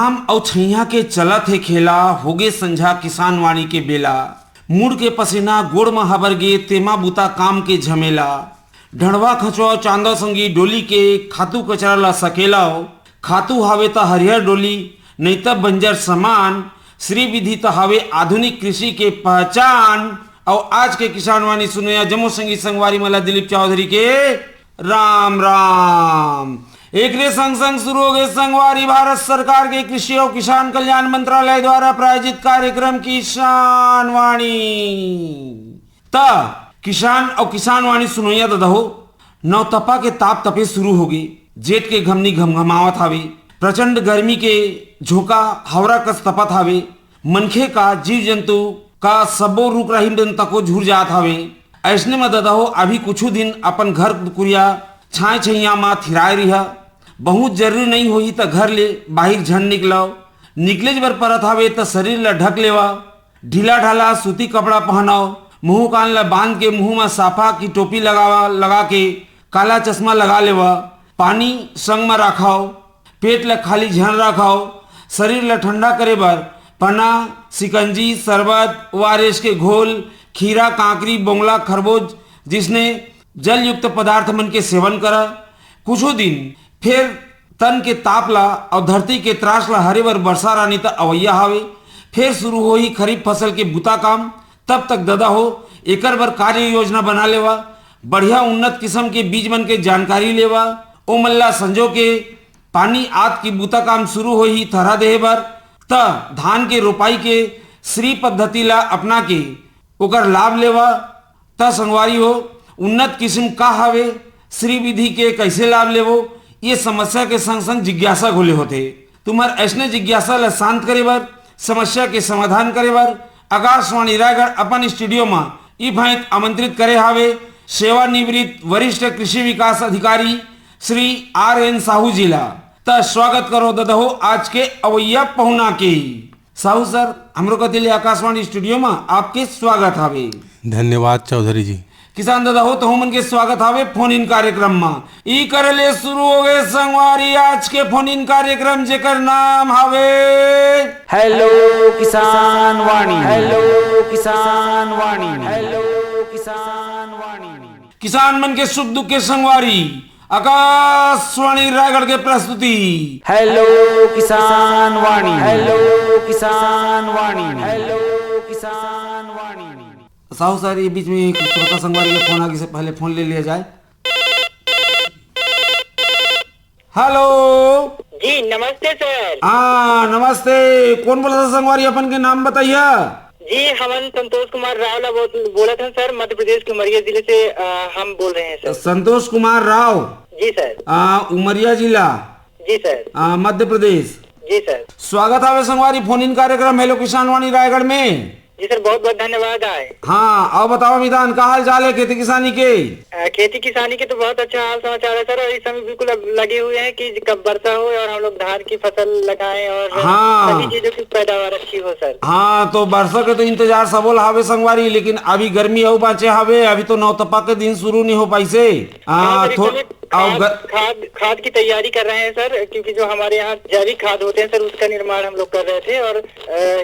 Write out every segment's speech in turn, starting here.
घाम और छैया के चलत हे खेला, होगे संझा किसान वाणी के बेला। मुड़ के पसीना गोड़ में हबर गे, तेमा बुता काम के झमेला। ढड़वा खचवा चांदा संगी डोली के, खातू कचरा ला सकेला। खातू हावे त हरिहर डोली, नहीं त बंजर समान। श्री विधि त हावे आधुनिक कृषि के पहचान। और आज के किसान वाणी सुनया जम्मू संगीत संगवारी मला दिलीप चौधरी के राम राम। एक रे संग संग शुरू हो गए संगवारी भारत सरकार के कृषि और किसान कल्याण मंत्रालय द्वारा प्रायोजित कार्यक्रम किसान वाणी। ता किसान और किसान वाणी सुनोया दहो नवतपा के ताप तपे शुरू हो गई। जेठ के घमनी घमघमावत हावे, प्रचंड गर्मी के झोंका हवरा कस तपत हावे। मनखे का जीव जंतु का सबो रुक रही दिन तको झूर जात हावे। ऐसने में ददहो अभी कुछ दिन अपन घर कुरिया छाए छैया मा थिराए रिहा। बहुत जरूरी नहीं होही त घर ले बाहर झन निकलाओ। निकले बर परत हावे त शरीर ला ढक लेवा। ढीला ढाला सूती कपड़ा पहनाओ। मुंह कान ला बांध के मुंह में साफा की टोपी लगा के काला चश्मा लगा लेवा। पानी संग में रखाओ। पेट ला खाली झन रखाओ। शरीर ला ठंडा करे बर पना, सिकंजी, शरबत, ओआरएस के घोल, खीरा, कांकरी, बोंगला, खरबूज जिसने जल युक्त पदार्थ मन के सेवन करा। कुछ दिन फिर तन के ताप ला और धरती के त्रास ला हरे बर बरसा रानी त अवैया हावे। फिर शुरू हो ही खरीफ फसल के बुता काम। तब तक ददा हो एकर बर कार्य योजना बना लेवा। बढ़िया उन्नत किस्म के बीज मन के जानकारी लेवा। ओ मल्ला संजो के पानी आद की बुता काम शुरू हो ही थरा देहे बर त धान के रोपाई के श्री पद्धति ला अपना के ओकर लाभ लेवा। त संगवारी हो उन्नत किस्म का हावे, श्री विधि के कैसे लाभ लेवो, ये समस्या के संग संग जिज्ञासा घोले होते। तुम्हार ऐसने जिज्ञासा ला शांत करे बर, समस्या के समाधान करे बर आकाशवाणी रायगढ़ अपन स्टूडियो में ई भांत आमंत्रित करे हावे सेवानिवृत्त वरिष्ठ कृषि विकास अधिकारी श्री RN साहू जिला। त स्वागत करो ददहो आज के अवैया पहुना के। साहू सर हमरो के दिल्ली आकाशवाणी स्टूडियो में आपके स्वागत हावे। धन्यवाद चौधरी जी। किसान दादा हो तो हमन के स्वागत हावे फोन इन कार्यक्रम में। ई करले शुरू हो गए संगवारी आज के फोन इन कार्यक्रम जेकर नाम हावे हेलो किसान वाणी। हेलो किसान वाणी। हेलो किसान वाणी। किसान मन के सुख दुख के संगवारी आकाशवाणी रायगढ़ के प्रस्तुति हेलो किसान वाणी। हेलो किसान वाणी। हेलो किसान वाणी। साहू सर ये बीच में एक श्रोता संगवारी के फोन आगे से पहले फोन ले लिया जाए। हेलो जी नमस्ते सर। हाँ नमस्ते, कौन बोला था संगवारी, अपन के नाम बताइए। जी हमन संतोष कुमार राव ला बोला था सर, मध्य प्रदेश के उमरिया जिले से हम बोल रहे हैं सर। संतोष कुमार राव जी सर। उमरिया जिला जी सर। मध्य प्रदेश। जी सर। स्वागत है संगवारी फोन इन कार्यक्रम हेलो किसान वाणी रायगढ़ में। जी सर बहुत बहुत धन्यवाद आए। हाँ और बताओ मिदान का हाल चाल है खेती किसानी के। खेती किसानी के तो बहुत अच्छा हाल समाचार है सर, और इस समय बिल्कुल अब लगे हुए हैं कि कब वर्षा हो और हम लोग धान की फसल लगाएं और हाँ। सभी चीजों की पैदावार अच्छी हो सर। हाँ तो वर्षा के तो इंतजार सबोल हावे संगवारी, लेकिन अभी गर्मी हो बाचे हावे। अभी तो नवतपा के दिन शुरू नहीं हो पाई से। खाद की तैयारी कर रहे हैं सर, क्योंकि जो हमारे यहाँ जैविक खाद होते हैं सर उसका निर्माण हम लोग कर रहे थे, और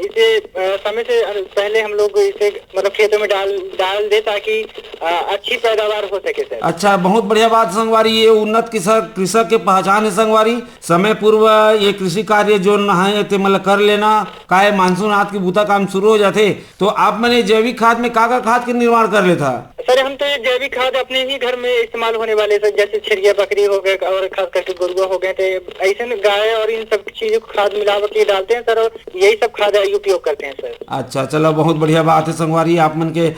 इसे समय से पहले हम लोग इसे मतलब खेतों में डाल दे ताकि अच्छी पैदावार हो सके सर। अच्छा बहुत बढ़िया बात संगवारी, ये उन्नत कृषक के पहचान है संगवारी। समय पूर्व ये कृषि कार्य जो नहाए थे मतलब कर लेना काहे मानसून हाथ की बूता काम शुरू हो जाते। तो आप मैंने जैविक खाद में का खाद के निर्माण कर लेता सर? हम तो ये जैविक खाद अपने ही घर में इस्तेमाल होने वाले सर, जैसे छिड़िया बकरी हो गए और खास करके गुरुआ हो गए थे, ऐसे में गाय और इन सब चीजों को खाद मिला के डालते हैं सर, और यही सब खाद उपयोग करते हैं सर। अच्छा चलो बहुत बढ़िया बात है संगवारी, आप मन के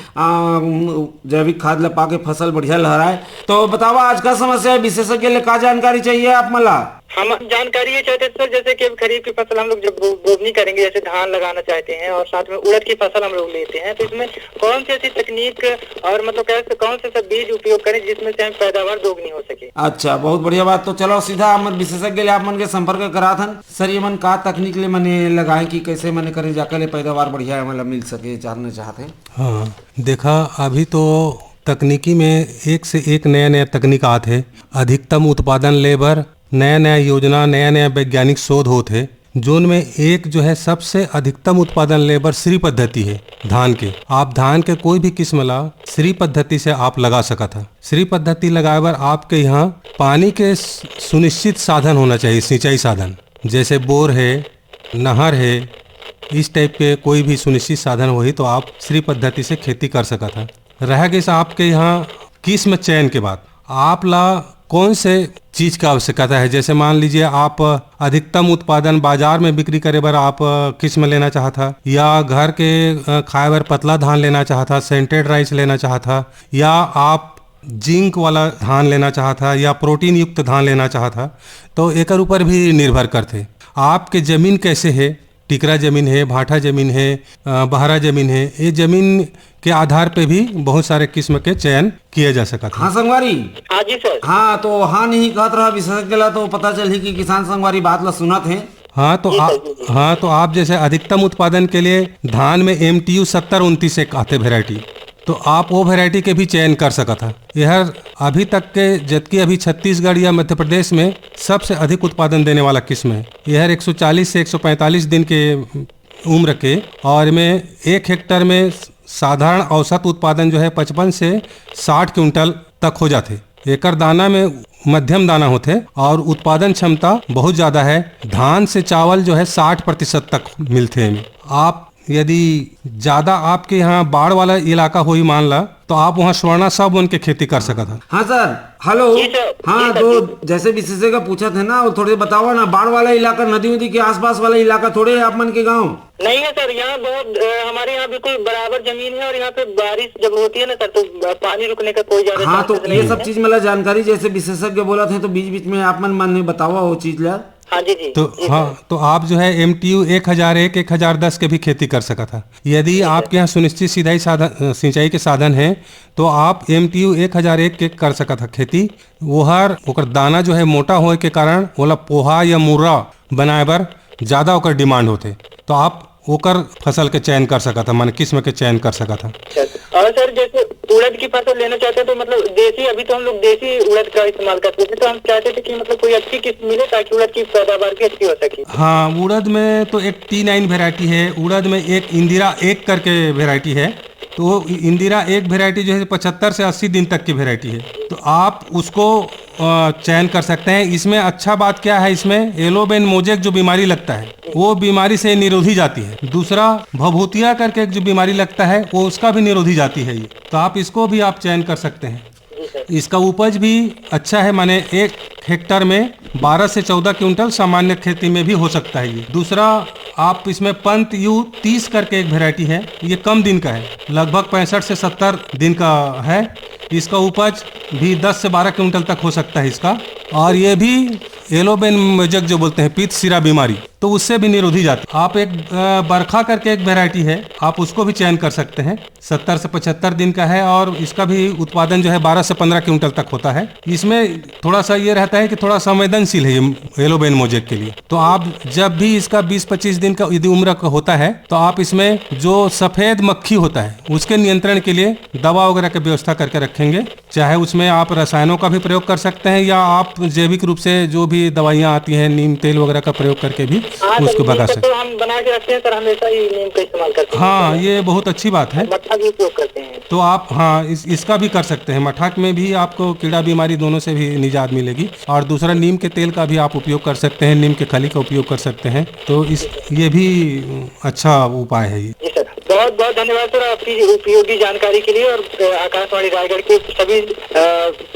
जैविक खाद लपा के फसल बढ़िया लहराए। तो बतावा आज का समस्या है, विशेषज्ञ ले का जानकारी चाहिए आप मला? हम जानकारी ये चाहते सर, जैसे कि खरीफ की फसल हम लोग जब बोवनी करेंगे, जैसे धान लगाना चाहते हैं और साथ में उड़द की फसल हम लोग लेते हैं, तो इसमें कौन सी ऐसी तकनीक और मतलब कैसे कौन से सब बीज उपयोग करें जिसमें से हम पैदावार दोगुनी हो सके। अच्छा बहुत बढ़िया बात। तो चलो सीधा मन विशेषज्ञ ले आप मन के संपर्क करा थन सर, ये मन का तकनीक ले मने लगाए कि कैसे मने करे जाकर पैदावार बढ़िया मतलब मिल सके जानना चाहते। हाँ देखा अभी तो तकनीकी में एक से एक नया नया तकनीक आते है, अधिकतम उत्पादन लेबर नया नया योजना नया नया वैज्ञानिक शोध होते। जोन में एक जो है सबसे अधिकतम उत्पादन लेबर श्री पद्धति है धान के। आप धान के कोई भी किस्म ला श्री पद्धति से आप लगा सका था। श्री पद्धति लगाए बर आपके यहाँ पानी के सुनिश्चित साधन होना चाहिए, सिंचाई साधन जैसे बोर है, नहर है, इस टाइप के कोई भी सुनिश्चित साधन होई तो आप श्री पद्धति से खेती कर सका था। रह गई आपके यहाँ किस्म चयन के बाद आप ला कौन से चीज का आवश्यकता है। जैसे मान लीजिए आप अधिकतम उत्पादन बाजार में बिक्री करे बर आप किस्म लेना चाहता, या घर के खाए बर पतला धान लेना चाहता, सेंटेड राइस लेना चाहता, या आप जिंक वाला धान लेना चाहता, या प्रोटीन युक्त धान लेना चाहता, तो एक ऊपर भी निर्भर करते। आपके जमीन कैसे है, टिकरा जमीन है, भाटा जमीन है, बहरा जमीन है, ये जमीन के आधार पे भी बहुत सारे किस्म के चयन किया जा सकता है। हाँ संगवारी। हाँ जी सर। हाँ तो हाँ नहीं कहत रहा विशेषज्ञ ला तो पता चल ही कि किसान संगवारी बात ला सुनत है। हाँ तो आप जैसे अधिकतम उत्पादन के लिए धान में MTU 7029 एक आते वेराइटी, तो आप वो वेराइटी के भी चयन कर सका था। यह अभी तक के जबकि अभी छत्तीसगढ़ या मध्य प्रदेश में सबसे अधिक उत्पादन देने वाला किस्म है। यह 140 से 145 दिन के उम्र के, और में 1 हेक्टर में साधारण औसत उत्पादन जो है 55 से 60 क्विंटल तक हो जाते। एकर दाना में मध्यम दाना होते और उत्पादन क्षमता बहुत ज़्यादा है। धान से चावल जो है 60% तक मिलते हैं। आप यदि ज़्यादा आपके यहाँ बाढ़ वाला इलाका हो ही मान ला तो आप वहाँ स्वर्णा सब उनके खेती कर सका था। हाँ सर, हेलो। हाँ तो जैसे विशेषज्ञ पूछा थे ना, वो थोड़े बताओ ना, बाढ़ वाला इलाका, नदी उदी के आसपास वाला इलाका थोड़े है आप मन के गाँव? नहीं है सर, यहाँ बहुत हमारे यहाँ बिल्कुल बराबर जमीन है, और यहाँ पे बारिश जब होती है ना सर तो पानी रुकने का कोई ज्यादा हाँ तो ये सब चीज मतलब जानकारी जैसे विशेषज्ञ बोला थे तो बीच बीच में आप मन ने बतावा वो चीज ला। हाँ जी जी। तो आप जो है MTU 1001, 1010 के भी खेती कर सका था। यदि आपके यहाँ सुनिश्चित सिंचाई के साधन है तो आप MTU 1001 के कर सका था खेती। वोहर ओकर दाना जो है मोटा होए के कारण ओला पोहा या मुर्रा बनाए बर ज्यादा ओकर डिमांड होते, तो आप ओकर फसल के चयन कर सका था, मान किस्म के चयन कर सका था। और सर जैसे उड़द की फसल लेना चाहते हैं तो मतलब देसी, अभी तो हम लोग देसी उड़द का इस्तेमाल करते थे, तो हम चाहते थे कि मतलब कोई अच्छी किस्म मिले ताकि उड़द की पैदावार भी अच्छी हो सके। हाँ, उड़द में तो एक T9 वेराइटी है, उड़द में एक इंदिरा 1 करके वेराइटी है। तो इंदिरा 1 वेराइटी जो है 75 से 80 दिन तक की वेराइटी है, तो आप उसको चयन कर सकते हैं। इसमें अच्छा बात क्या है, इसमें एलोबेन मोजेक जो बीमारी लगता है वो बीमारी से निरोधी जाती है। दूसरा भभूतिया करके जो बीमारी लगता है वो उसका भी निरोधी जाती है ये, तो आप इसको भी आप चयन कर सकते हैं। इसका उपज भी अच्छा है, माने 1 हेक्टर में 12 से 14 क्विंटल सामान्य खेती में भी हो सकता है ये। दूसरा आप इसमें पंत U 30 करके एक वेराइटी है, ये कम दिन का है, लगभग 65 से 70 दिन का है। इसका उपज भी 10 से 12 क्विंटल तक हो सकता है इसका, और ये भी एलोबेन मोजेक जो बोलते हैं पीत सिरा बीमारी, तो उससे भी निरोधी जाती है। आप एक बरखा करके एक वेराइटी है, आप उसको भी चयन कर सकते हैं, 70 से 75 दिन का है, और इसका भी उत्पादन जो है 12 से 15 क्विंटल तक होता है। इसमें थोड़ा सा ये रहता है कि थोड़ा संवेदनशील है ये एलोबेन मोजेक के लिए। तो आप जब भी इसका 20-25 दिन का यदि उम्र का होता है तो आप इसमें जो सफेद मक्खी होता है उसके नियंत्रण के लिए दवा वगैरह की व्यवस्था करके रखेंगे। चाहे उसमें आप रसायनों का भी प्रयोग कर सकते हैं, या आप जैविक रूप से जो भी दवाइयाँ आती हैं नीम तेल वगैरह का प्रयोग करके भी उसको भगा सकते हैं। हम बना के रखते हैं सर, हमेशा ही नीम का इस्तेमाल करते हैं। हाँ, ये बहुत अच्छी बात है। मट्ठा भी उपयोग करते हैं तो आप हाँ इसका भी कर सकते हैं। मठाक में भी आपको कीड़ा बीमारी दोनों से भी निजात मिलेगी, और दूसरा नीम के तेल का भी आप उपयोग कर सकते हैं, नीम के खली का उपयोग कर सकते हैं। तो ये भी अच्छा उपाय है ये। जी सर, बहुत बहुत धन्यवाद सर आपकी उपयोगी जानकारी के लिए, और आकाशवाणी रायगढ़ के सभी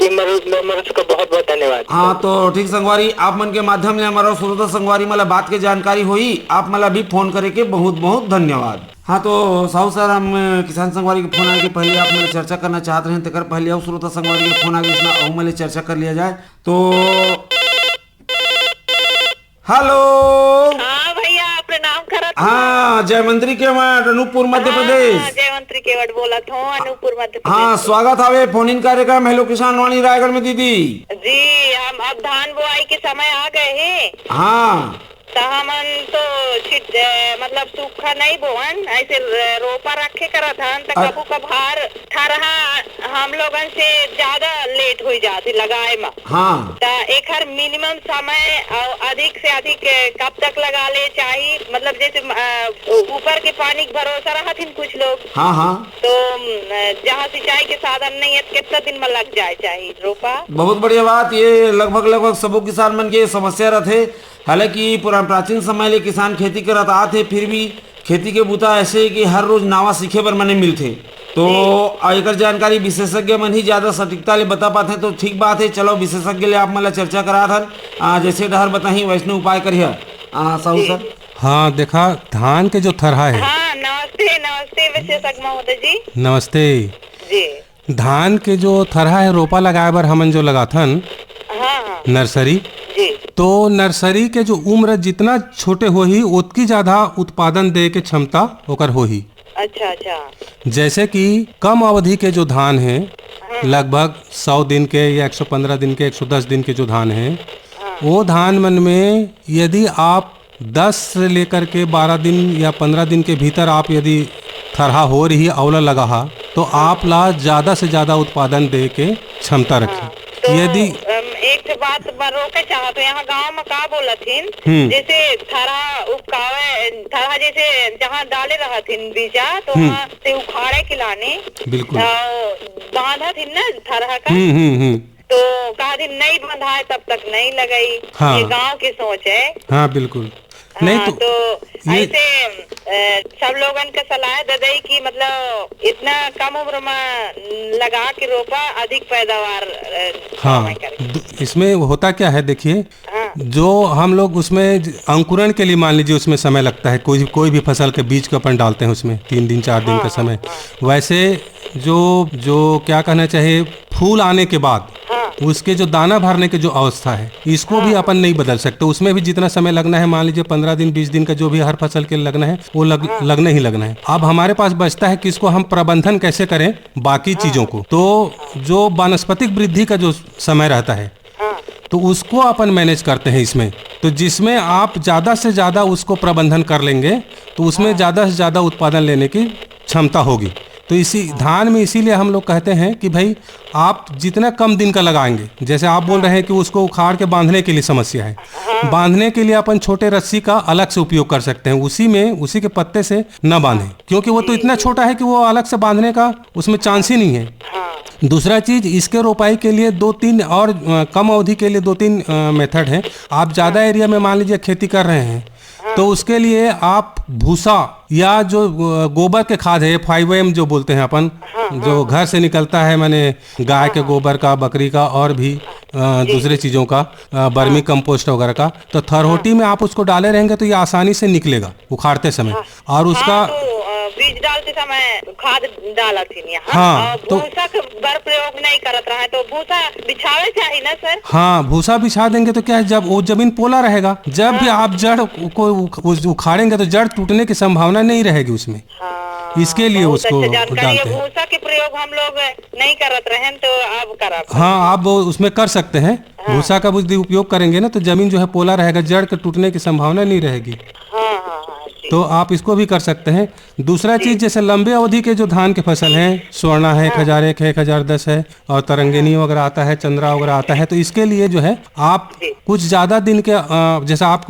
मेंबर्स का बहुत बहुत धन्यवाद। हाँ तो ठीक संगवारी, आप मन के माध्यम से हमारा श्रोता संगवारी मतलब बात के जानकारी हुई, आप मतलब भी फोन करे के बहुत बहुत धन्यवाद। हाँ तो साहू सर, हम किसान संगवारी के फोन आगे के पहले आप मतलब चर्चा करना चाहते हैं, तेकर पहले और श्रोता संगवारी के फोन आगे इसना मतलब चर्चा कर लिया जाए तो। हेलो। हाँ भैया, प्रणाम करत। हाँ, जयमंत्री केवट, अनूपपुर मध्य प्रदेश। जयमंत्री केवट बोलत हूँ, अनूपपुर मध्य प्रदेश। हाँ, स्वागत है फोन इन कार्यक्रम हेलो किसान वाणी रायगढ़ में दीदी जी। हम अब धान बुआई के समय आ गए हैं। हाँ तो हमन तो मतलब सूखा नहीं बोवन, ऐसे रोपा रखे करत हन तो कबू कभार थरहा हम लोगन से ज्यादा लेट हो जाती लगाए में। हाँ तो एक हर मिनिमम समय और अधिक से अधिक कब तक लगा ले चाहिए, मतलब जैसे ऊपर के पानी के भरोसा रहत हिन कुछ लोग। हाँ हाँ तो जहाँ सिंचाई के साधन नहीं है तो कितना दिन में लग जाए चाहिए रोपा। बहुत बढ़िया बात। ये लगभग सबो किसान मन के समस्या रहते। हालांकि प्राचीन समय ले किसान खेती करत आथे, फिर भी खेती के बूता ऐसे कि हर रोज नावा सीखे बर मने मिलथे। तो एक जानकारी विशेषज्ञ मन ही ज्यादा सटीकता ले बता पाते, तो ठीक बात है। चलो विशेषज्ञ ले आप मन चर्चा करा था, जैसे डहर बताही वैष्णव उपाय करिए साहू सर। हाँ देखा, धान के जो थरहा है। हाँ नमस्ते नमस्ते विशेषज्ञ महोदय जी। नमस्ते जी। धान के जो थरहा है रोपा लगाए बर हमन जो लगाथन हाँ नर्सरी, जी। तो नर्सरी के जो उम्र जितना छोटे हो ही उतकी ज्यादा उत्पादन दे के क्षमता ओकर हो ही। अच्छा अच्छा। जैसे कि कम अवधि के जो धान है, लगभग 100 दिन के या 115 दिन के 110 दिन के जो धान है, वो धान मन में यदि आप 10 से लेकर के 12 दिन या 15 दिन के भीतर आप यदि थरहा हो रही अवला लगा तो आप ला ज्यादा से ज्यादा उत्पादन दे के क्षमता रखी। तो यदि एक बात रोके चाहते यहाँ गांव में का बोलथिन, जैसे थरा उपकावे थरा जैसे जहाँ डाले रहथिन बीजा तो वहाँ से उखाड़े खिलाने बिल्कुल बांधा थी ना थरा का। तो कहा दिन नहीं बंधाए तब तक नहीं लगाई। हाँ। ये गांव की सोच है। हाँ बिल्कुल। नहीं हाँ, तो ऐसे सब लोगन के सलाह दे दई कि मतलब इतना कम उम्र में लगा के रोपा अधिक पैदावार हाँ इसमें होता क्या है देखिए, हाँ। जो हम लोग उसमें अंकुरण के लिए मान लीजिए उसमें समय लगता है, कोई भी फसल के बीज को अपन डालते हैं उसमें 3 दिन 4 दिन का समय। वैसे जो क्या कहना चाहिए, फूल आने के बाद उसके जो दाना भरने की जो अवस्था है, इसको भी अपन नहीं बदल सकते। उसमें भी जितना समय लगना है, मान लीजिए 15 दिन 20 दिन का जो भी हर फसल के लगना है वो लगना ही लगना है। अब हमारे पास बचता है कि इसको हम प्रबंधन कैसे करें बाकी चीजों को। तो जो वानस्पतिक वृद्धि का जो समय रहता है तो उसको अपन मैनेज करते हैं इसमें। तो जिसमें आप ज्यादा से ज्यादा उसको प्रबंधन कर लेंगे तो उसमें ज्यादा से ज्यादा उत्पादन लेने की क्षमता होगी। तो इसी धान में इसीलिए हम लोग कहते हैं कि भाई आप जितना कम दिन का लगाएंगे, जैसे आप बोल रहे हैं कि उसको उखाड़ के बांधने के लिए समस्या है, बांधने के लिए अपन छोटे रस्सी का अलग से उपयोग कर सकते हैं। उसी के पत्ते से न बांधें, क्योंकि वो तो इतना छोटा है कि वो अलग से बांधने का उसमें चांस ही नहीं है। दूसरा चीज, इसके रोपाई के लिए 2-3 और कम अवधि के लिए 2-3 मेथड है। आप ज्यादा एरिया में मान लीजिए खेती कर रहे हैं तो उसके लिए आप भूसा या जो गोबर के खाद है 5M जो बोलते हैं अपन, जो घर से निकलता है, माने गाय के गोबर का, बकरी का और भी दूसरे चीजों का, बर्मी कंपोस्ट वगैरह का, तो थरहोटी में आप उसको डाले रहेंगे तो ये आसानी से निकलेगा उखाड़ते समय। और उसका बीज डालते समय खाद डाला थी। हाँ, तो भूसा का बर प्रयोग नहीं करत रहा है तो भूसा बिछावे चाहिए ना सर। हाँ, भूसा बिछा देंगे तो क्या है, जब वो जमीन पोला रहेगा, जब भी आप जड़ को उखाड़ेंगे तो जड़ टूटने की संभावना नहीं रहेगी उसमें। इसके लिए उसको डालते हैं। भूसा के प्रयोग हम लोग नहीं करत रहे तो आप करा। हाँ, आप उसमें कर सकते हैं। भूसा का उपयोग करेंगे ना तो जमीन जो है पोला रहेगा, जड़ के टूटने की संभावना नहीं रहेगी। तो आप इसको भी कर सकते हैं। दूसरा चीज, जैसे लंबे अवधि के जो धान के फसल हैं, स्वर्णा है, 1001 है, 1010 है और तरंगिनी वगैरह आता है, चंद्रा वगैरह आता है, तो इसके लिए जो है आप कुछ ज्यादा दिन के, जैसे आप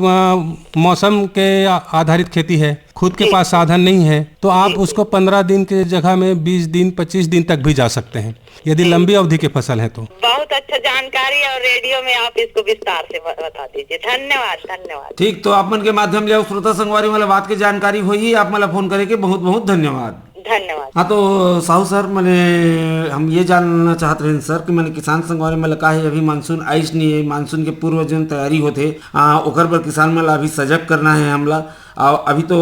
मौसम के आधारित खेती है, खुद के पास साधन नहीं है, तो आप उसको 15 दिन के जगह में 20 दिन 25 दिन तक भी जा सकते हैं यदि लंबी अवधि के फसल है तो। बहुत अच्छा जानकारी और रेडियो में आप इसको विस्तार से बता दीजिए। धन्यवाद धन्यवाद। ठीक, तो आप मन के माध्यम ले श्रोता संगवारी वाला बात की जानकारी हुई, आप मला फोन करे के बहुत बहुत धन्यवाद। धन्यवाद। हाँ, तो साहू सर, मैंने हम ये जानना चाहते रहे सर कि मैंने किसान संगवारी में लगा है अभी मानसून आइस नहीं है, मानसून के पूर्व जो तैयारी होते ओकर पर किसान में अभी सजग करना है हमला। अभी तो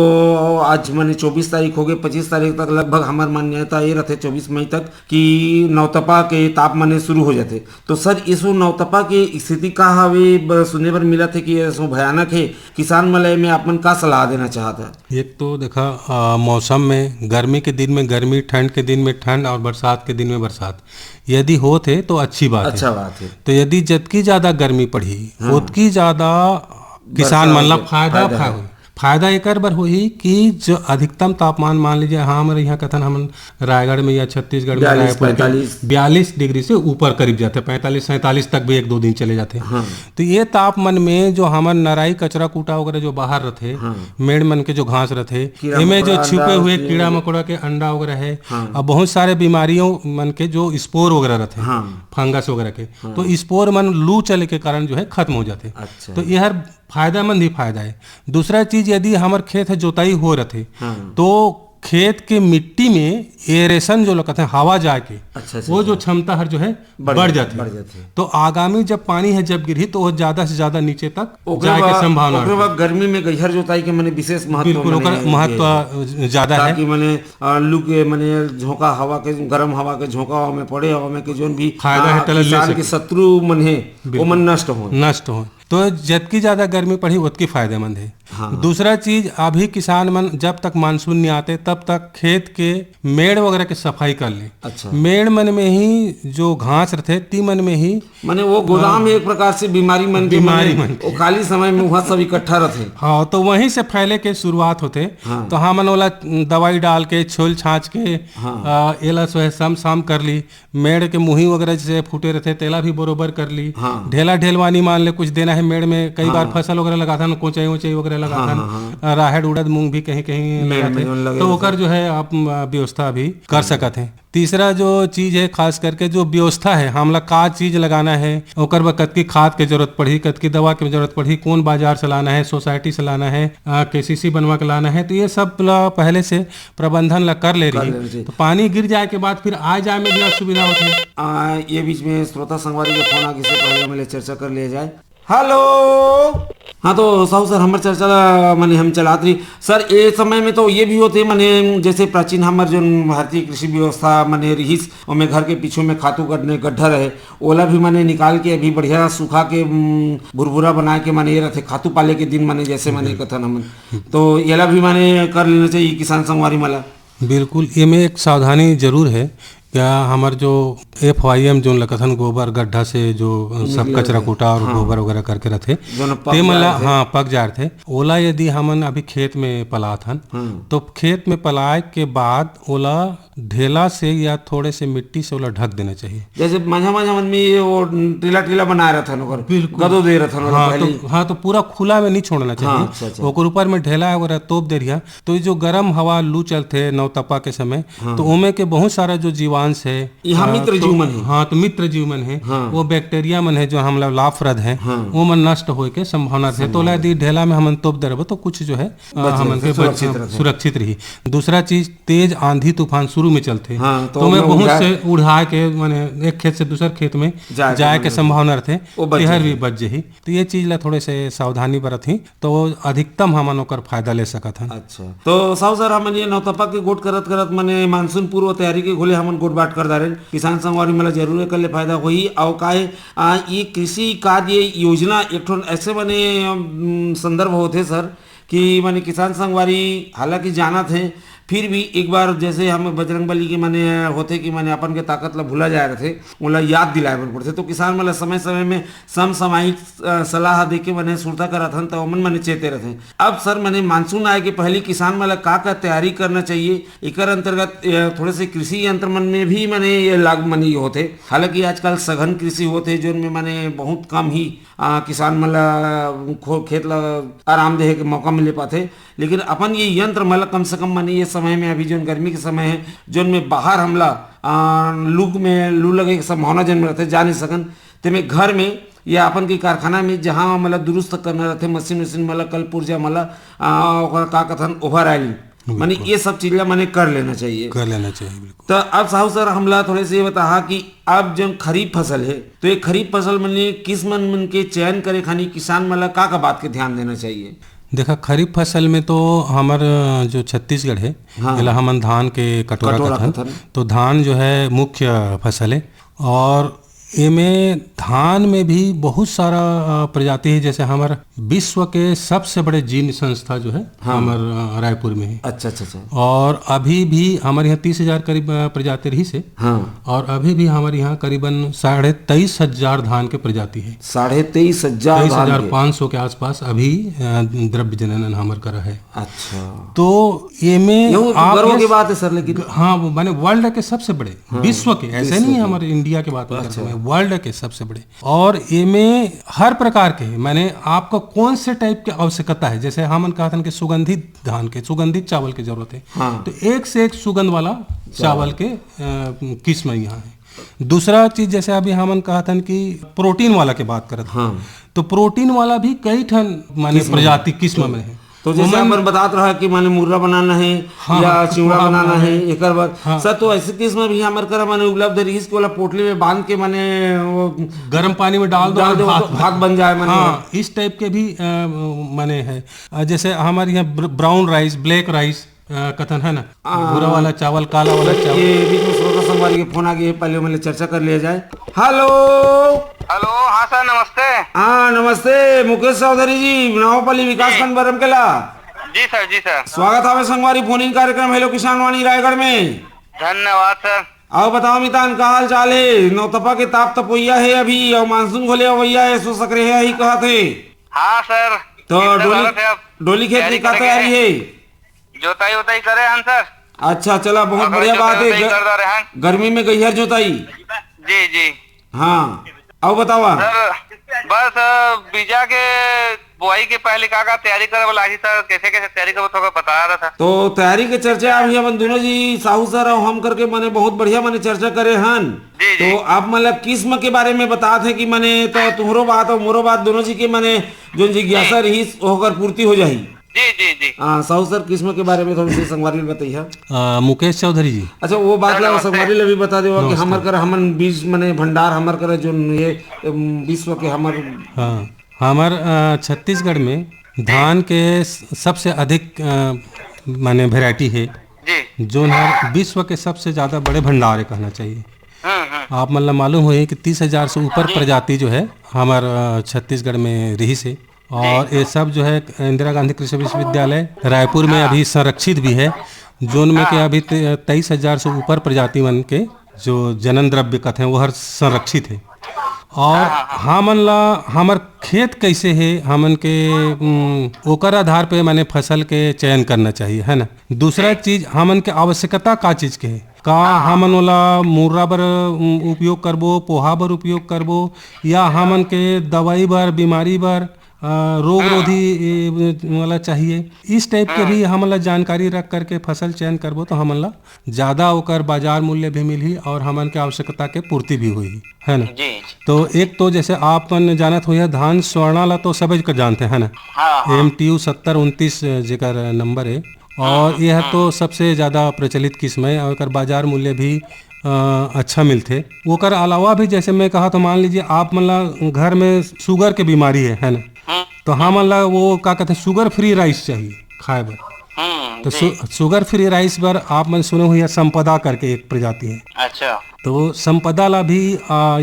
आज मैंने 24 तारीख हो गए, 25 तारीख तक लगभग हमार मान्यता ये रहते 24 मई तक कि नवतपा के ताप माने शुरू हो जाते। तो सर इस नवतपा की स्थिति का हवे सुनने पर मिला थे कि ऐसा भयानक है, किसान मलय में अपन का सलाह देना चाहता है? एक तो देखा, मौसम में गर्मी के दिन में गर्मी, ठंड के दिन में ठंड और बरसात के दिन में बरसात यदि होते तो अच्छी बात है। अच्छा बात है। तो यदि जतकी ज्यादा गर्मी पड़ी उतकी ज्यादा किसान मतलब फायदा फायदा एक बार हुई कि जो अधिकतम तापमान मान लीजिए, हाँ हमारे यहाँ कथन हम रायगढ़ में या छत्तीसगढ़ में 42 डिग्री से ऊपर करीब जाते हैं, 45-47 तक भी 1-2 दिन चले जाते हैं। हाँ। तो ये तापमान में जो हमारे नराई कचरा कूटा वगैरह जो बाहर रहते, मेड़ मन के जो घास रहते, इनमें जो छुपे हुए कीड़ा मकोड़ा के अंडा वगैरह है, और बहुत सारे बीमारियों मन के जो स्पोर वगैरह रहते हैं, फंगस वगैरह के, तो स्पोर मन लू चले के कारण जो है खत्म हो जाते। अच्छा। तो यह फायदेमंद ही फायदा है। दूसरा चीज, यदि हमारे खेत है जोताई हो रहे थे, तो खेत के मिट्टी में एरेशन जो कहते हैं हवा जाके, वो जो क्षमता हर जो है बढ़ जाती है। तो आगामी जब पानी है जब गिरी तो वो ज्यादा से ज्यादा नीचे तक जाए के संभावना है। गर्मी में गहर जोताई के मैंने विशेष महत्व ज्यादा है, ताकि मैंने लू के मैंने झोंका हवा के, गर्म हवा के झोंका हवा में पड़े, हवा में के जो भी फायदा है किसान के शत्रु मन है वो मन नष्ट हो। तो जितकी ज्यादा गर्मी पड़ी उतकी फायदेमंद है। दूसरा चीज, अभी किसान मन जब तक मानसून नहीं आते तब तक खेत के मेड़ वगैरह की सफाई कर ले। अच्छा। मेड़ मन में ही जो घास रहते ती मन में ही माने वो गोदाम एक प्रकार से बीमारी मन के खाली समय में वहाँ सब इकट्ठा रहते। हाँ, तो वहीं से फैले के शुरुआत होते। तो हाँ मन वाला दवाई डाल के छोल छाछ के एला सो है सम कर ली, मेड़ के मुही वगैरह जैसे फूटे रहते तेला भी बरोबर कर ली। ढेला ढेलवानी मान ले कुछ देना है मेड़ में, कई बार फसल वगैरह लगाता है, कोचाई वोचाई वगैरह लगाता है, राहेड़ उड़द मूंग भी कहीं कहीं लगाते, तो ओकर जो है आप व्यवस्था भी कर सकते हैं। तीसरा जो चीज है खास करके जो व्यवस्था है, हमला का चीज लगाना है, ओकर बाद कतकी खाद के जरूरत पड़ी, कतकी दवा की जरूरत पड़ी, कौन बाजार से लाना है, सोसाइटी से लाना है, केसीसी बनवा के लाना है, तो ये सब पहले से प्रबंधन ला कर ले रही। तो पानी गिर जाए के बाद फिर आ जाए में भी असुविधा होती है। ये बीच में श्रोता संगवारी के फोन आगे से पहले हमें चर्चा कर लिया जाए। हेलो, हाँ तो साहू सर हमारे चर्चा माने हम चलाते रही सर। ये समय में तो ये भी होते माने जैसे प्राचीन हमारे जो भारतीय कृषि व्यवस्था माने रहीस, और घर के पीछे में खातू करने गड्ढा रहे, ओला भी माने निकाल के अभी बढ़िया सूखा के भुरभुरा बना के माने ये रहते खातू पाले के दिन माने जैसे माने कथन हम, तो येला भी माने कर लेना चाहिए किसान संगवारी माला। बिल्कुल, ये में एक सावधानी जरूर है। क्या हमारे जो FYM जो लकथन गोबर गड्ढा से जो सब कचरा कूटा और गोबर वगैरह करके रहते ते मतलब हाँ पक जा रहे थे, ओला यदि हमन अभी खेत में पला था तो खेत में पलाए के बाद ओला ढेला से या थोड़े से मिट्टी से ओला ढक देना चाहिए। जैसे माझा मन में वो टीला टीला बना रहा था नौकर, गदो दे रहा था। हाँ, तो पूरा खुला में नहीं छोड़ना चाहिए। ओकर ऊपर में ढेला वगैरह तोप दे रहा, तो जो गर्म हवा लू चलते नवतपा के समय, तो उमे के बहुत सारा जो जीवांश है, मित्र जीव मन है। हाँ, तो मित्र जीव मन है, वो बैक्टीरिया मन है जो हमला लाभप्रद है, वो मन नष्ट होए के संभावना है। तो यदि ढेला में हमन तोप दे तो कुछ जो है हमन के सुरक्षित रही। दूसरा चीज, तेज आंधी तूफान शुरू में चलते, तो मैं बहुत से उड़ा के माने एक खेत से दूसरे खेत में जाए के संभावना रहते, तेहर भी बच जाही। तो ये चीज ला थोड़े से सावधानी बरती तो अधिकतम हमन ओकर फायदा ले सकत हन। अच्छा, तो साहू सर हमन ये नवतपा के गोट करत करत माने मानसून पूर्व तैयारी के घोले हमन गोट बाट कर दारे किसान संगवारी मला जरूर कर ले फायदा होई। और काहे ये कृषि कार्य योजना एक ठो ऐसे माने संदर्भ होते सर कि माने किसान संगवारी हालांकि जाना थे, फिर भी एक बार जैसे हम बजरंगबली के माने होते कि माने अपन के ताकत ला भूला जा रहे थे, उला याद दिलाए बन पड़ते। तो किसान मतलब समय समय में समसामयिक सलाह दे के माने सुरता करत हन, तो मन माने चेते रहते। अब सर माने मानसून आए के पहले किसान मतलब का तैयारी करना चाहिए, एकर अंतर्गत थोड़े से कृषि यंत्र मन में भी माने ये लागू माने होते। हालांकि आजकल सघन कृषि होते जो में माने बहुत कम ही किसान मतलब खेत ला आराम देहे के मौका मिले पाते, लेकिन अपन ये यंत्र मतलब कम से कम माने ये समय में अभी जो गर्मी के समय है जो में बाहर हमला लू लगे की संभावना जन में रहते जा नहीं सकन, ते में घर में या अपन के कारखाना में जहाँ मतलब दुरुस्त करना रहते मशीन मतलब कल पुर्जा मतलब का कथन ओवर आइलिंग माने ये सब चीज़ माने कर लेना चाहिए बिल्कुल। तो अब साहू सर हमला थोड़े से ये बता कि अब जब खरीफ फसल है तो ये खरीफ फसल मैंने किस मन के चयन करे खानी किसान मतलब का बात के ध्यान देना चाहिए। देखा, खरीफ फसल में तो हमार जो छत्तीसगढ़ है, हमन धान के कटोरा कथन, तो धान जो है मुख्य फसल है। और इनमें धान में भी बहुत सारा प्रजाति है। जैसे हमारा विश्व के सबसे बड़े जीन संस्था जो है हमारे रायपुर में है। अच्छा अच्छा अच्छा। और अभी भी हमारे यहाँ 30,000 करीब प्रजाति रही से। हाँ। और अभी भी हमारे यहाँ करीबन 23,500 धान के प्रजाति है। 23,500 23,500 के आसपास अभी द्रव्य जनन हमारे करा है। अच्छा। तो ये में गर्व की बात है सर। लेकिन हाँ, वो माने वर्ल्ड के सबसे बड़े, विश्व के, ऐसे नहीं है हमारे इंडिया की बात करते हैं, वर्ल्ड के सबसे बड़े। और ये में हर प्रकार के माने आपको कौन से टाइप की आवश्यकता है। जैसे हमन कहा था कि सुगंधित धान के, सुगंधित चावल की जरूरत है। तो एक से एक सुगंध वाला चावल के किस्म यहाँ है। दूसरा चीज जैसे अभी हमन कहा था कि प्रोटीन वाला के बात करते हैं। तो प्रोटीन वाला भी कई ठन माने प्रजाति किस्म में है। तो जैसे अपन बतात रहा कि माने मुर्रा बनाना है या चिवड़ा बनाना है एक बार सर, तो ऐसे किस्म भी हमारे कर माने उपलब्ध रही इसको वाला पोटली में बांध के माने वो गर्म पानी में डाल दो भात बन जाए माने। हाँ, इस टाइप के भी माने है। जैसे हमारे यहाँ ब्राउन राइस, ब्लैक राइस कथन है ना, भूरा वाला चावल, काला वाला चावल। ये बीच में श्रोता संगवारी के फोन आ गए, पहले मैंने चर्चा कर लिया जाए। हेलो हेलो, हाँ सर नमस्ते। हाँ नमस्ते, मुकेश चौधरी जी, नावपल्ली विकास खंड बरमकेला। जी सर, जी सर। स्वागत है संगवारी फोन इन कार्यक्रम हेलो किसान वाणी रायगढ़ में। धन्यवाद सर। आओ बताओ मितान का हाल चाल है। नौतपा के ताप तपोइया है अभी और मानसून खोले अवैया है, सो सकरे है ही कहा थे। हाँ सर। तो डोली खेत की क्या तैयारी है? जोताई वोताई करे हम सर। अच्छा चला, बहुत बढ़िया बात है। गर्मी में गई है जोताई? जी जी। हाँ अब बताओ सर। बस बीजा के बुआई के पहले का तैयारी करे वाला ही सर, कैसे कैसे तैयारी करे थोड़ा बता रहा था। तो तैयारी के चर्चा अभी अपन दोनों जी साहू सर और हम करके मैंने बहुत बढ़िया मैंने चर्चा करे हन। तो आप मतलब किस्म के बारे में बताते हैं कि मैंने तो तुम्हारो बात और मोरो बात दोनों जी के मैंने जो जिज्ञासा रही होकर पूर्ति हो जाही। जी जी जी। हाँ साहू सर किस्म के बारे में थोड़ी सी संगवारी बताइए। मुकेश चौधरी जी। अच्छा वो बात ला संगवारी ले भी बता दो कि हमर कर हमन बीज मने भंडार हमर कर जो ये विश्व के हमर। हाँ, हमार छत्तीसगढ़ में धान के सबसे अधिक माने वैरायटी है जो हर विश्व के सबसे ज्यादा बड़े भंडार है कहना चाहिए। आप मतलब मालूम हुए कि 30,000 से ऊपर प्रजाति जो है हमारे छत्तीसगढ़ में रही से। और ये सब जो है इंदिरा गांधी कृषि विश्वविद्यालय रायपुर में अभी संरक्षित भी है, जोन में के अभी 23,000 से ऊपर प्रजाति मन के जो जनन द्रव्य कथे वो हर संरक्षित है। और हमन ला हमर खेत कैसे है हमन के ओकर आधार पे मैंने फसल के चयन करना चाहिए, है ना। दूसरा चीज हमन के आवश्यकता का चीज के है, का हमन वाला मुर्रा बर उपयोग करबो, पोहा बर उपयोग करबो, या हमन के दवाई बर, बीमारी बर, रोग रोधी वाला चाहिए। इस टाइप के भी हमला जानकारी रख करके फसल चयन करबो तो हमला ज्यादा होकर बाजार मूल्य भी मिली और हमन के आवश्यकता के पूर्ति भी हुई, है ना। जी। तो एक तो जैसे आप जानत हो धान स्वर्णा ला तो सब जानते हैं ना, MTU 7029 जेकर नंबर है और यह तो सबसे ज्यादा प्रचलित किस्म है और बाजार मूल्य भी अच्छा मिलते। ओकर अलावा भी जैसे मैं कहा तो मान लीजिए आप मतलब घर में शुगर के बीमारी है ना, तो हम मतलब वो क्या कहते हैं शुगर फ्री राइस चाहिए खाए बर। तो शुगर फ्री राइस पर आप मन सुने हुए संपदा करके एक प्रजाति है। अच्छा। तो संपदा ला भी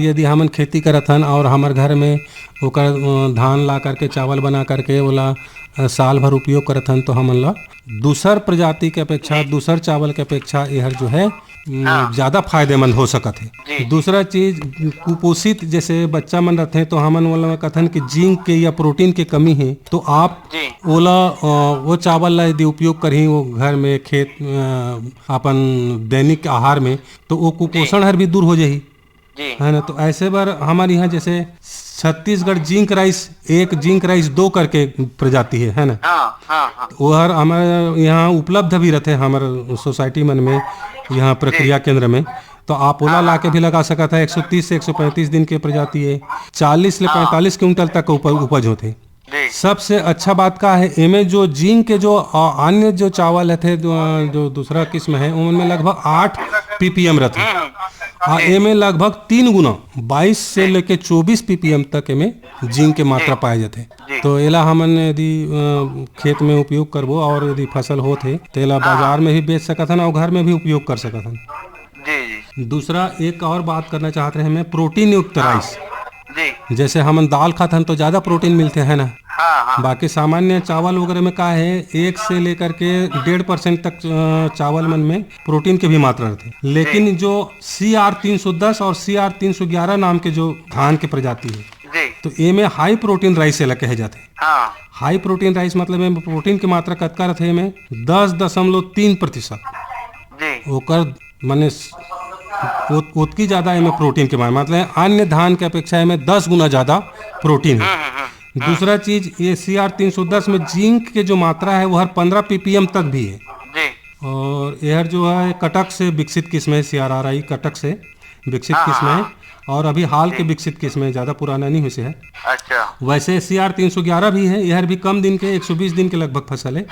यदि हमन खेती करत हन और हमारे घर में ओकर धान ला करके चावल बना करके बोला साल भर उपयोग करत हन तो हमन ला दूसर प्रजाति के अपेक्षा, दूसर चावल के अपेक्षा यह जो है ज्यादा फायदेमंद हो सकत है। दूसरा चीज कुपोषित जैसे बच्चा मन रहते हैं तो हमन वाला कथन कि जिंक के या प्रोटीन के कमी है तो आप ओला वो चावल ला यदि उपयोग करही वो घर में खेत अपन दैनिक आहार में तो वो कुपोषण हर भी दूर हो जाही, है ना। तो ऐसे बार हमारे यहाँ जैसे Chhattisgarh zinc rice 1, zinc rice 2 करके प्रजाति है ना। वो हर हमारे यहाँ उपलब्ध भी रहते हैं हमारे सोसाइटी मन में, यहाँ प्रक्रिया केंद्र में। तो आप ओला ला के भी लगा सकता है। 130 से 135 दिन की प्रजाति है, 40 से 45 क्विंटल तक उपज होते। सबसे अच्छा बात का है इनमें जो जिंक के जो अन्य जो चावल थे जो दूसरा किस्म है उनमें लगभग 8 ppm रहते हैं। इनमें लगभग 3 गुना 22 से लेके 24 ppm तक इनमें जिंक के मात्रा पाए जाते। तो एला हमन यदि खेत में उपयोग करबो और यदि फसल होते तो एला बाजार में भी बेच सकत हन और घर में भी उपयोग कर सकत हन। जी जी। दूसरा एक और बात करना चाहते हैं हमें, प्रोटीन युक्त राइस। जी जैसे हम दाल खाते हैं तो ज़्यादा प्रोटीन मिलते हैं ना, हाँ हाँ बाकी सामान्य चावल वगैरह में क्या है 1 से लेकर के 1.5% तक चावल मन में प्रोटीन की भी मात्रा रहती है। लेकिन जो CR 310 और CR 311 नाम के जो धान के प्रजाति है, जी तो ये में हाई प्रोटीन राइस से कहे जाते हैं। हाँ हाई प्रोटीन राइस मतलब में प्रोटीन की मात्रा कतका रहते हैं में 10.3%। जी ओकर माने उतकी ज़्यादा इनमें प्रोटीन के मात्रा, मतलब अन्य धान के अपेक्षा में 10 गुना ज़्यादा प्रोटीन है। दूसरा चीज ये CR 310 में जिंक के जो मात्रा है वो हर 15 ppm तक भी है। जी और यह जो है कटक से विकसित किस्म है, CRRI कटक से विकसित किस्म है और अभी हाल के विकसित किस्म है, ज़्यादा पुराना नहीं हुई से है। अच्छा वैसे CR 311 भी है, यह भी कम दिन के 120 दिन के लगभग फसल है।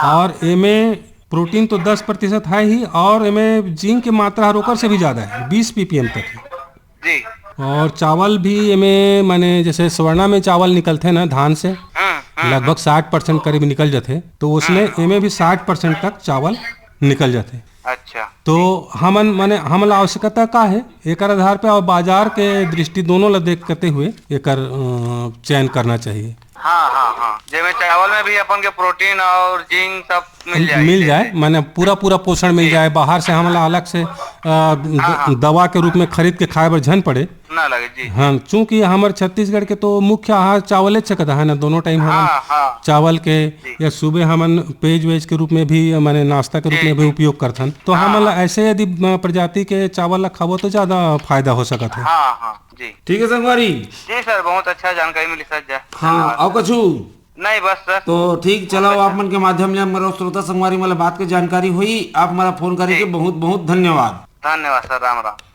और इनमें प्रोटीन तो 10% है ही, और इनमें जिंक की मात्रा हर ओकर से भी ज़्यादा है, 20 ppm तक है। जी और चावल भी इनमें माने जैसे स्वर्णा में चावल निकलते हैं ना धान से, लगभग 60% करीब निकल जाते, तो उसमें इनमें भी 60% तक चावल निकल जाते। अच्छा तो हमन माने हमला आवश्यकता का है एक आधार पे और बाजार के दृष्टि दोनों ला देख करते हुए एक चयन करना चाहिए। हाँ हाँ हाँ, जैसे चावल में भी अपन के प्रोटीन और जिंक सब मिल जाए माने पूरा पोषण मिल जाए, बाहर से हमला अलग से दवा के रूप में खरीद के खाए बर झन पड़े ना लगे। जी हाँ, चूंकि हमारे छत्तीसगढ़ के तो मुख्य आहार चावले छकता है ना, दोनों टाइम हम चावल के या सुबह हमन पेज वेज के रूप में भी माने नाश्ता के रूप में भी उपयोग करते हैं। तो हम ऐसे यदि प्रजाति के चावल ला खाबो तो ज्यादा फायदा हो सकता है। हाँ हाँ जी ठीक है संगवारी। जी सर, बहुत अच्छा जानकारी मिली सर। जा हाँ और कछु नहीं बस सर। तो ठीक, चलो आप मन के माध्यम से हमारा श्रोता संगवारी मतलब बात की जानकारी हुई, आप हमारा फोन करे के बहुत बहुत धन्यवाद। धन्यवाद सर, राम राम।